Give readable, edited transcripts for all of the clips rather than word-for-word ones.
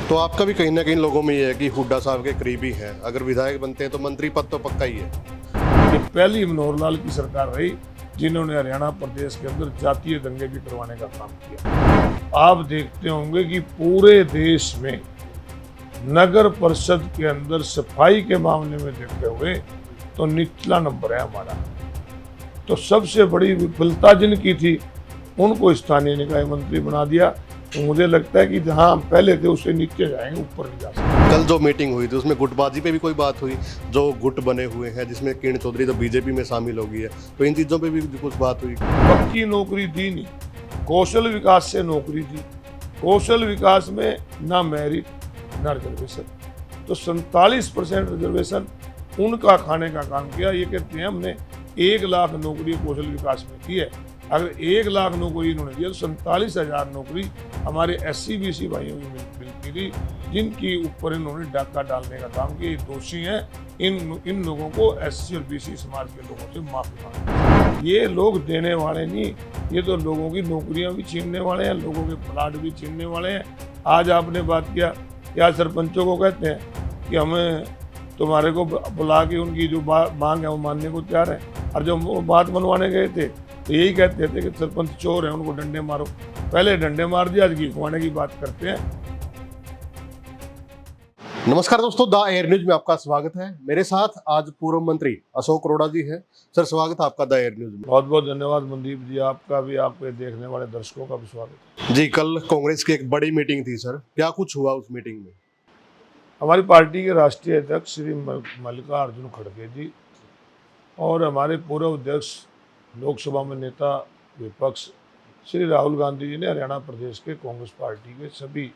तो आपका भी कहीं ना कहीं लोगों में ये है कि हुड्डा साहब के करीबी हैं, अगर विधायक बनते हैं तो मंत्री पद तो पक्का ही है। ये पहली मनोहर लाल की सरकार रही जिन्होंने हरियाणा प्रदेश के अंदर जातीय दंगे भी करवाने का काम किया। आप देखते होंगे कि पूरे देश में नगर परिषद के अंदर सफाई के मामले में देखते हुए तो निचला नंबर है हमारा। तो सबसे बड़ी विफलता जिनकी थी उनको स्थानीय निकाय मंत्री बना दिया। तो मुझे लगता है कि जहां हम पहले थे उससे नीचे जाएंगे, ऊपर नहीं जा सकते। कल जो मीटिंग हुई थी उसमें गुटबाजी पे भी कोई बात हुई, जो गुट बने हुए हैं जिसमें किरण चौधरी तो बीजेपी में शामिल हो गई है, तो इन चीज़ों पे भी कुछ बात हुई। पक्की नौकरी दी नहीं, कौशल विकास से नौकरी दी। कौशल विकास में ना मेरिट ना रिजर्वेशन, तो 47% रिजर्वेशन उनका खाने का काम किया। ये कहते हैं हमने 1 लाख नौकरी कौशल विकास में की है। अगर 1 लाख नौकरी इन्होंने दिया तो 47,000 नौकरी हमारे SC BC भाइयों की मिलती थी, जिनकी ऊपर इन्होंने डाका डालने का काम किया। ये दोषी हैं। इन लोगों को SC और BC समाज के लोगों से माफी मांगनी। ये लोग देने वाले नहीं, ये तो लोगों की नौकरियां भी छीनने वाले हैं, लोगों के प्लाट भी छीनने वाले हैं। आज आपने बात किया क्या सरपंचों को कहते हैं कि हमें तुम्हारे को बुला के उनकी जो मांग है वो मानने को तैयार है, और जब वो बात मनवाने गए थे तो यही कहते थे कि सरपंच चोर है, उनको डंडे मारो। पहले डंडे मार दिया, आज घी खुआने की बात करते हैं। नमस्कार दोस्तों, द एयर न्यूज में आपका स्वागत है। मेरे साथ आज पूर्व मंत्री अशोक अरोड़ा जी हैं। सर, स्वागत है आपका द एयर न्यूज में। बहुत बहुत धन्यवाद मनदीप जी, आपका भी, आपके देखने वाले दर्शकों का भी स्वागत है। जी, कल कांग्रेस की एक बड़ी मीटिंग थी सर, क्या कुछ हुआ उस मीटिंग में? हमारी पार्टी के राष्ट्रीय अध्यक्ष श्री मल्लिकार्जुन खड़गे जी और हमारे पूर्व अध्यक्ष लोकसभा में नेता विपक्ष श्री राहुल गांधी जी ने हरियाणा प्रदेश के कांग्रेस पार्टी के सभी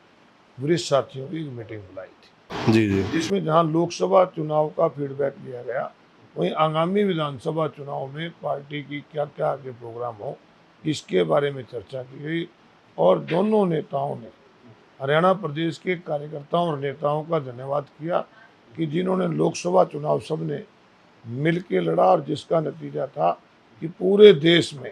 वरिष्ठ साथियों की मीटिंग बुलाई थी। जी जी। जिसमें जहां लोकसभा चुनाव का फीडबैक लिया गया, वहीं आगामी विधानसभा चुनाव में पार्टी की क्या क्या आगे प्रोग्राम हो इसके बारे में चर्चा की गई। और दोनों नेताओं ने हरियाणा प्रदेश के कार्यकर्ताओं और नेताओं का धन्यवाद किया कि जिन्होंने लोकसभा चुनाव सबने मिलकर लड़ा, और जिसका नतीजा था कि पूरे देश में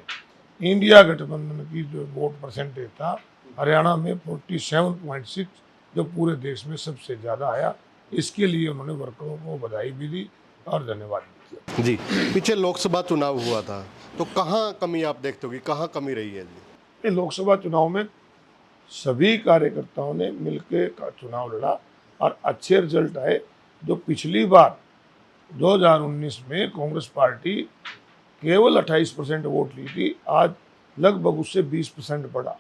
इंडिया गठबंधन की जो वोट परसेंटेज था हरियाणा में 47.6, जो पूरे देश में सबसे ज़्यादा आया। इसके लिए उन्होंने वर्करों को बधाई भी दी और धन्यवाद भी किया। जी, पीछे लोकसभा चुनाव हुआ था तो कहाँ कमी आप देखते हो कि कहाँ कमी रही है? जी, लोकसभा चुनाव में सभी कार्यकर्ताओं ने मिलकर चुनाव लड़ा और अच्छे रिजल्ट आए। जो पिछली बार 2019 में कांग्रेस पार्टी केवल 28% वोट ली थी, आज लगभग उससे 20% बढ़ा।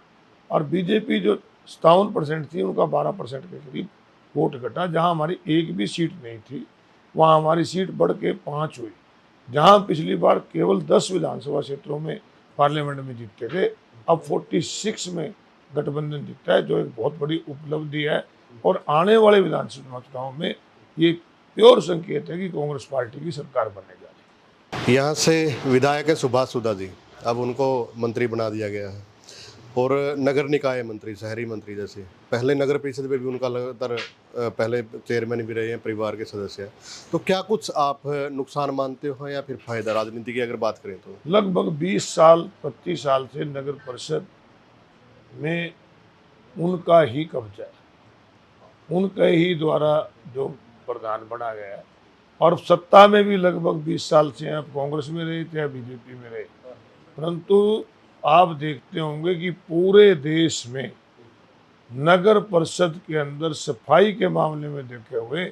और बीजेपी जो 57% थी, उनका 12% के करीब वोट घटा। जहां हमारी एक भी सीट नहीं थी, वहां हमारी सीट बढ़ के 5 हुई। जहां पिछली बार केवल 10 विधानसभा क्षेत्रों में पार्लियामेंट में जीतते थे, अब 46 में गठबंधन जीता है, जो एक बहुत बड़ी उपलब्धि है। और आने वाले विधानसभा चुनाव में ये प्योर संकेत है कि कांग्रेस पार्टी की सरकार बनने जा रही है। यहाँ से विधायक है सुभाष सुधा जी, अब उनको मंत्री बना दिया गया है। और नगर निकाय मंत्री, शहरी मंत्री, जैसे पहले नगर परिषद में भी उनका लगातार पहले चेयरमैन भी रहे हैं, परिवार के सदस्य हैं। तो क्या कुछ आप नुकसान मानते हो या फिर फायदा राजनीति की अगर बात करें तो? लगभग 20 साल 25 साल से नगर परिषद में उनका ही कब्जा है, उनके ही द्वारा जो प्रधान बना गया है। और सत्ता में भी लगभग 20 साल से आप कांग्रेस में रहे थे या बीजेपी में रहे, परंतु आप देखते होंगे कि पूरे देश में नगर परिषद के अंदर सफाई के मामले में देखे हुए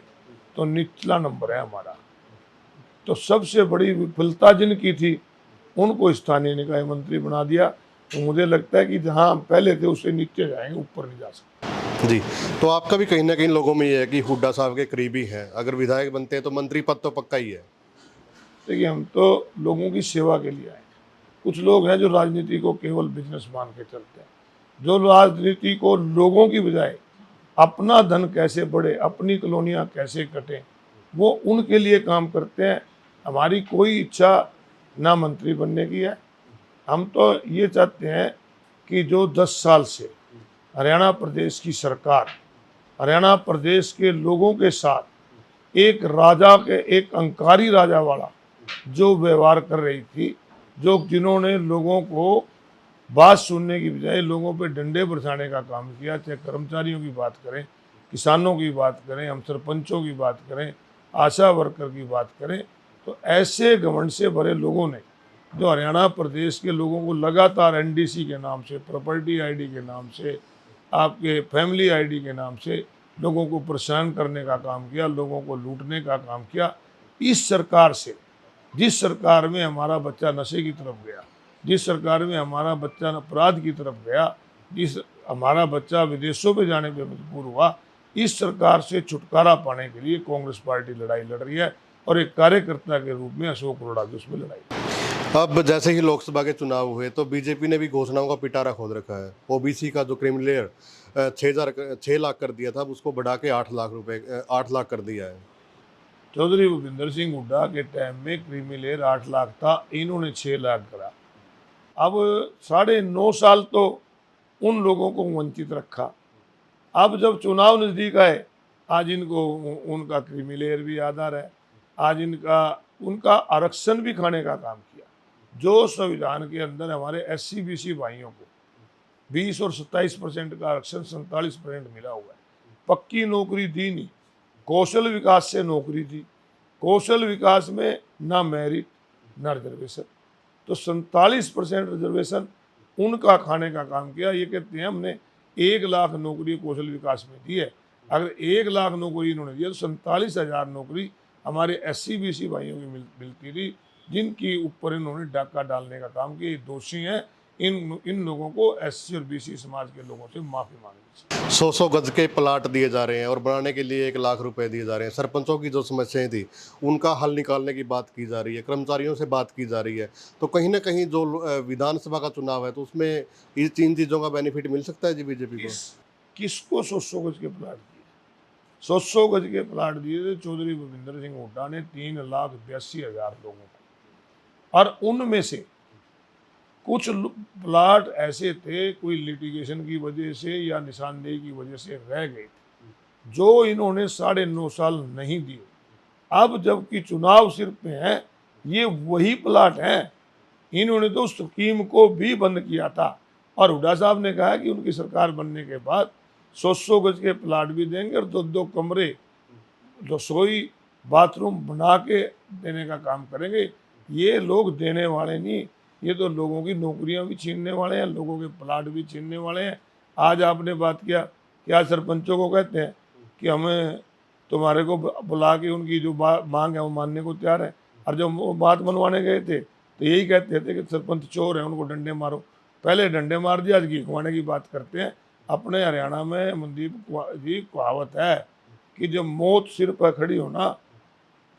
तो निचला नंबर है हमारा। तो सबसे बड़ी विफलता जिनकी थी उनको स्थानीय निकाय मंत्री बना दिया। तो मुझे लगता है कि जहां हम पहले थे उससे नीचे जाएंगे, ऊपर नहीं जा सकते। जी, तो आपका भी कहीं ना कहीं लोगों में ये है कि हुड्डा साहब के करीबी हैं, अगर विधायक बनते हैं तो मंत्री पद तो पक्का ही है। देखिए, हम तो लोगों की सेवा के लिए आए। कुछ लोग हैं जो राजनीति को केवल बिजनेस मान के चलते हैं, जो राजनीति को लोगों की बजाय अपना धन कैसे बढ़े, अपनी कॉलोनियाँ कैसे कटें, वो उनके लिए काम करते हैं। हमारी कोई इच्छा ना मंत्री बनने की है। हम तो ये चाहते हैं कि जो 10 साल से हरियाणा प्रदेश की सरकार हरियाणा प्रदेश के लोगों के साथ एक राजा के, एक अंकारी राजा वाला जो व्यवहार कर रही थी, जिन्होंने लोगों को बात सुनने की बजाय लोगों पे डंडे बरसाने का काम किया, चाहे कर्मचारियों की बात करें किसानों की बात करें, हम सरपंचों की बात करें, आशा वर्कर की बात करें, तो ऐसे घमंड से भरे लोगों ने जो हरियाणा प्रदेश के लोगों को लगातार एनडीसी के नाम से, प्रॉपर्टी आईडी के नाम से, आपके फैमिली आईडी के नाम से लोगों को परेशान करने का काम किया, लोगों को लूटने का काम किया। इस सरकार से, जिस सरकार में हमारा बच्चा नशे की तरफ गया, जिस सरकार में हमारा बच्चा अपराध की तरफ गया, जिस हमारा बच्चा विदेशों में जाने पे मजबूर हुआ, इस सरकार से छुटकारा पाने के लिए कांग्रेस पार्टी लड़ाई लड़ रही है और एक कार्यकर्ता के रूप में अशोक अरोड़ा भी उसमें लड़ाई। अब जैसे ही लोकसभा के चुनाव हुए तो बीजेपी ने भी घोषणाओं का पिटारा खोद रखा है। ओबीसी का जो क्रिमिलेयर 6 लाख कर दिया था, अब उसको बढ़ा के 8 लाख कर दिया है। चौधरी भूपिंदर सिंह हुड्डा के टाइम में क्रीमी लेयर 8 लाख था, इन्होंने 6 लाख करा। अब 9.5 साल तो उन लोगों को वंचित रखा। अब जब चुनाव नज़दीक आए, आज इनको उनका क्रीमी लेयर भी याद आ रहा है, आज उनका आरक्षण भी खाने का काम किया। जो संविधान के अंदर हमारे एससी बीसी भाइयों को 20 और 27% का आरक्षण 47% मिला हुआ है। पक्की नौकरी दी नहीं, कौशल विकास से नौकरी दी। कौशल विकास में ना मेरिट ना रिजर्वेशन, तो 47% रिजर्वेशन उनका खाने का काम किया। ये कहते हैं हमने 1 लाख नौकरी कौशल विकास में दी है। अगर 1 लाख नौकरी इन्होंने दिया तो 47,000 नौकरी हमारे एससी बीसी भाइयों की मिलती थी, जिनकी ऊपर इन्होंने डाका डालने का काम किया। ये दोषी हैं। इन लोगों को एससी और बीसी समाज के लोगों से माफ़ी मांगनी चाहिए। 100 गज के प्लाट दिए जा रहे हैं और बनाने के लिए 1 लाख रुपए दिए जा रहे हैं। सरपंचों की जो समस्याएं थी उनका हल निकालने की बात की जा रही है, कर्मचारियों से बात की जा रही है। तो कहीं ना कहीं जो विधानसभा का चुनाव है तो उसमें इस 3 चीज़ों का बेनिफिट मिल सकता है जी बीजेपी को। किसको 100 गज के प्लाट दिए? 100 गज के प्लाट दिए थे चौधरी भूपिंदर सिंह हुड्डा ने 3,82,000 लोगों को, और उनमें से कुछ प्लाट ऐसे थे, कोई लिटिगेशन की वजह से या निशानदेही की वजह से रह गए थे, जो इन्होंने 9.5 साल नहीं दिए। अब जबकि चुनाव सिर पे हैं, ये वही प्लाट हैं। इन्होंने तो उस स्कीम को भी बंद किया था, और हुड्डा साहब ने कहा कि उनकी सरकार बनने के बाद 100 गज के प्लाट भी देंगे और 2 कमरे, रसोई, बाथरूम बना के देने का काम करेंगे। ये लोग देने वाले नहीं, ये तो लोगों की नौकरियां भी छीनने वाले हैं, लोगों के प्लाट भी छीनने वाले हैं। आज आपने बात किया कि आज सरपंचों को कहते हैं कि हमें तुम्हारे को बुला के उनकी जो मांग है वो मानने को तैयार है, और जब वो बात मनवाने गए थे तो यही कहते थे कि सरपंच चोर हैं, उनको डंडे मारो। पहले डंडे मार दिया, आज घी खुआने की बात करते हैं। अपने हरियाणा में मनदीप जी कहावत है कि जब मौत सिर पर खड़ी हो ना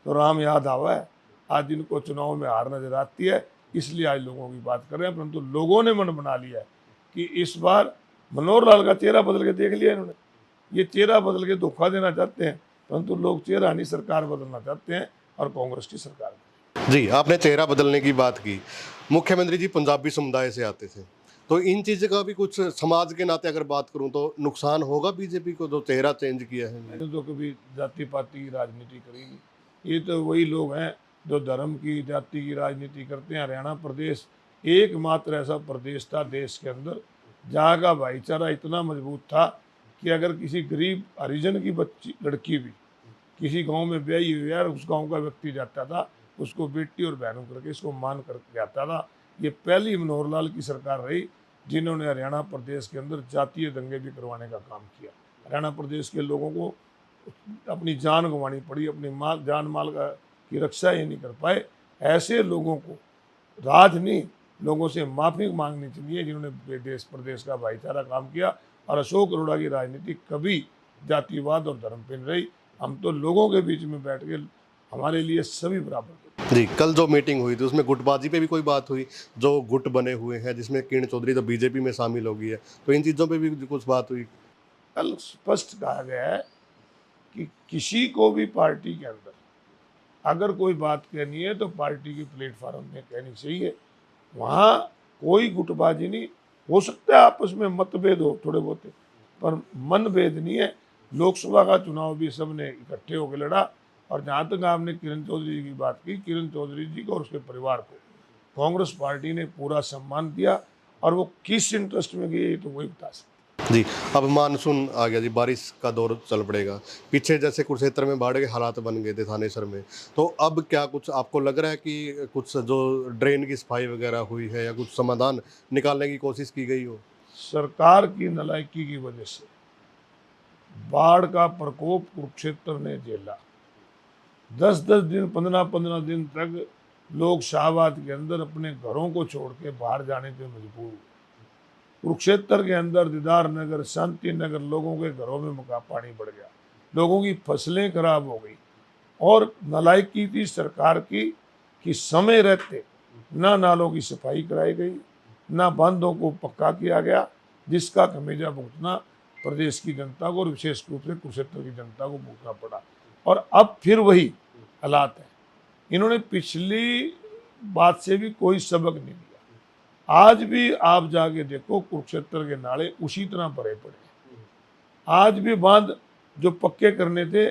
तो राम याद आवा है। आज इनको चुनाव में हार नजर आती है, इसलिए आज लोगों की बात कर रहे हैं। परंतु लोगों ने मन बना लिया है कि इस बार मनोहर लाल का चेहरा बदल के देख लिया इन्होंने। ये चेहरा बदल के धोखा देना चाहते हैं, परंतु लोग चेहरा नहीं, सरकार बदलना चाहते हैं, और कांग्रेस की सरकार। जी, आपने चेहरा बदलने की बात की। मुख्यमंत्री जी पंजाबी समुदाय से आते थे, तो इन चीज़ों का भी कुछ समाज के नाते अगर बात करूं तो नुकसान होगा बीजेपी को जो चेहरा चेंज किया है। मैंने तो कभी जाति पाति की राजनीति करी नहीं। ये तो वही लोग हैं जो धर्म की, जाति की राजनीति करते हैं। हरियाणा प्रदेश एकमात्र ऐसा प्रदेश था देश के अंदर जहाँ का भाईचारा इतना मजबूत था कि अगर किसी गरीब हरिजन की लड़की भी किसी गांव में ब्याही हुई है, उस गांव का व्यक्ति जाता था, उसको बेटी और बहनों करके इसको मान कर जाता था। ये पहली मनोहर लाल की सरकार रही जिन्होंने हरियाणा प्रदेश के अंदर जातीय दंगे भी करवाने का काम किया। हरियाणा प्रदेश के लोगों को अपनी जान गंवानी पड़ी, अपनी जान माल की रक्षा ये नहीं कर पाए। ऐसे लोगों को राज नहीं, लोगों से माफ़ी मांगनी चाहिए जिन्होंने देश प्रदेश का भाईचारा काम किया। और अशोक अरोड़ा की राजनीति कभी जातिवाद और धर्म पे नहीं रही। हम तो लोगों के बीच में बैठ के, हमारे लिए सभी बराबर। जी, कल जो मीटिंग हुई थी उसमें गुटबाजी पे भी कोई बात हुई, जो गुट बने हुए हैं जिसमें किरण चौधरी तो बीजेपी में शामिल हो गई है, तो इन चीज़ों पे भी कुछ बात हुई। कल स्पष्ट कहा गया है कि किसी को भी पार्टी के अंदर अगर कोई बात कहनी है तो पार्टी के प्लेटफॉर्म में कहनी चाहिए। वहाँ कोई गुटबाजी नहीं। हो सकता है आपस में मतभेद हो थोड़े बहुत, पर मनभेद नहीं है। लोकसभा का चुनाव भी सबने इकट्ठे होकर लड़ा। और जहाँ तक आपने किरण चौधरी जी की बात की, किरण चौधरी जी को और उसके परिवार को कांग्रेस पार्टी ने पूरा सम्मान दिया, और वो किस इंटरेस्ट में गई ये तो वही बता सकते। जी। अब मानसून आ गया जी, बारिश का दौर चल पड़ेगा। पीछे जैसे कुरुक्षेत्र में बाढ़ के हालात बन गए थे थानेसर में, तो अब क्या कुछ आपको लग रहा है कि कुछ जो ड्रेन की सफाई वगैरह हुई है या कुछ समाधान निकालने की कोशिश की गई हो? सरकार की नालायकी की वजह से बाढ़ का प्रकोप कुरुक्षेत्र ने झेला। 10-10 दिन, 15-15 दिन तक लोग शाहबाद के अंदर अपने घरों को छोड़ के बाहर जाने पे मजबूर हुए। कुरुक्षेत्र के अंदर दीदार नगर, शांति नगर, लोगों के घरों में मका पानी बढ़ गया, लोगों की फसलें खराब हो गई। और नालायकी थी सरकार की कि समय रहते ना नालों की सफाई कराई गई, ना बांधों को पक्का किया गया, जिसका खमियाजा भुगतना प्रदेश की जनता को और विशेष रूप से कुरुक्षेत्र की जनता को भुगतना पड़ा। और अब फिर वही हालात है। इन्होंने पिछली बात से भी कोई सबक नहीं लिया। आज भी आप जाके देखो, कुरुक्षेत्र के नाले उसी तरह भरे पड़े हैं। आज भी बांध जो पक्के करने थे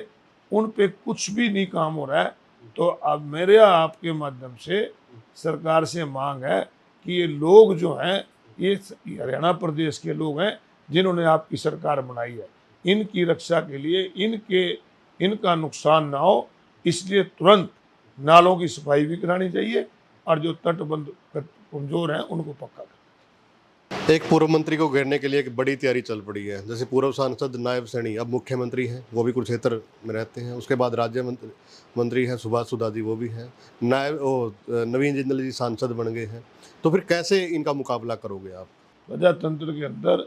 उन पे कुछ भी नहीं काम हो रहा है। तो अब मेरे आपके माध्यम से सरकार से मांग है कि ये लोग जो हैं, ये हरियाणा प्रदेश के लोग हैं जिन्होंने आपकी सरकार बनाई है, इनकी रक्षा के लिए इनका नुकसान ना हो, इसलिए तुरंत नालों की सफाई भी करानी चाहिए और जो तटबंध कमजोर हैं उनको पक्का करना। एक पूर्व मंत्री को घेरने के लिए एक बड़ी तैयारी चल पड़ी है। जैसे पूर्व सांसद नायब सैनी अब मुख्यमंत्री हैं, वो भी कुरुक्षेत्र में रहते हैं। उसके बाद राज्य मंत्री हैं सुभाष सुधा जी, वो भी हैं। नवीन जिंदल जी सांसद बन गए हैं। तो फिर कैसे इनका मुकाबला करोगे आप? प्रजातंत्र के अंदर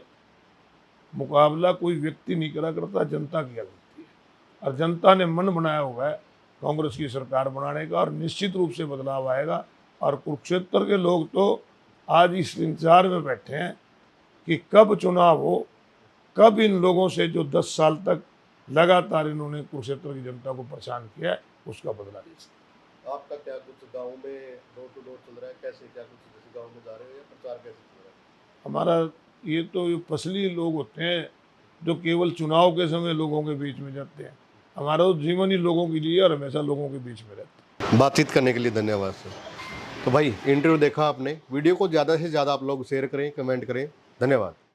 मुकाबला कोई व्यक्ति नहीं करा करता, जनता किया करती है। और जनता ने मन बनाया हुआ है कांग्रेस की सरकार बनाने का, और निश्चित रूप से बदलाव आएगा। और कुरुक्षेत्र के लोग तो आज इस इंतजार में बैठे हैं कि कब चुनाव हो, कब इन लोगों से जो 10 साल तक लगातार इन्होंने कुरुक्षेत्र की जनता को परेशान किया है, उसका बदला ले सकें। आपका क्या कुछ गांव में डोर टू डोर चल रहा है? कैसे क्या कुछ जैसे गांव में जा रहे हो या प्रचार कैसे चल रहा है? हमारा ये तो ये फसली लोग होते हैं जो केवल चुनाव के समय लोगों के बीच में जाते हैं। हमारा तो जीवन ही लोगों के लिए और हमेशा लोगों के बीच में रहता है। बातचीत करने के लिए धन्यवाद सर। तो भाई इंटरव्यू देखा आपने, वीडियो को ज़्यादा से ज़्यादा आप लोग शेयर करें, कमेंट करें। धन्यवाद।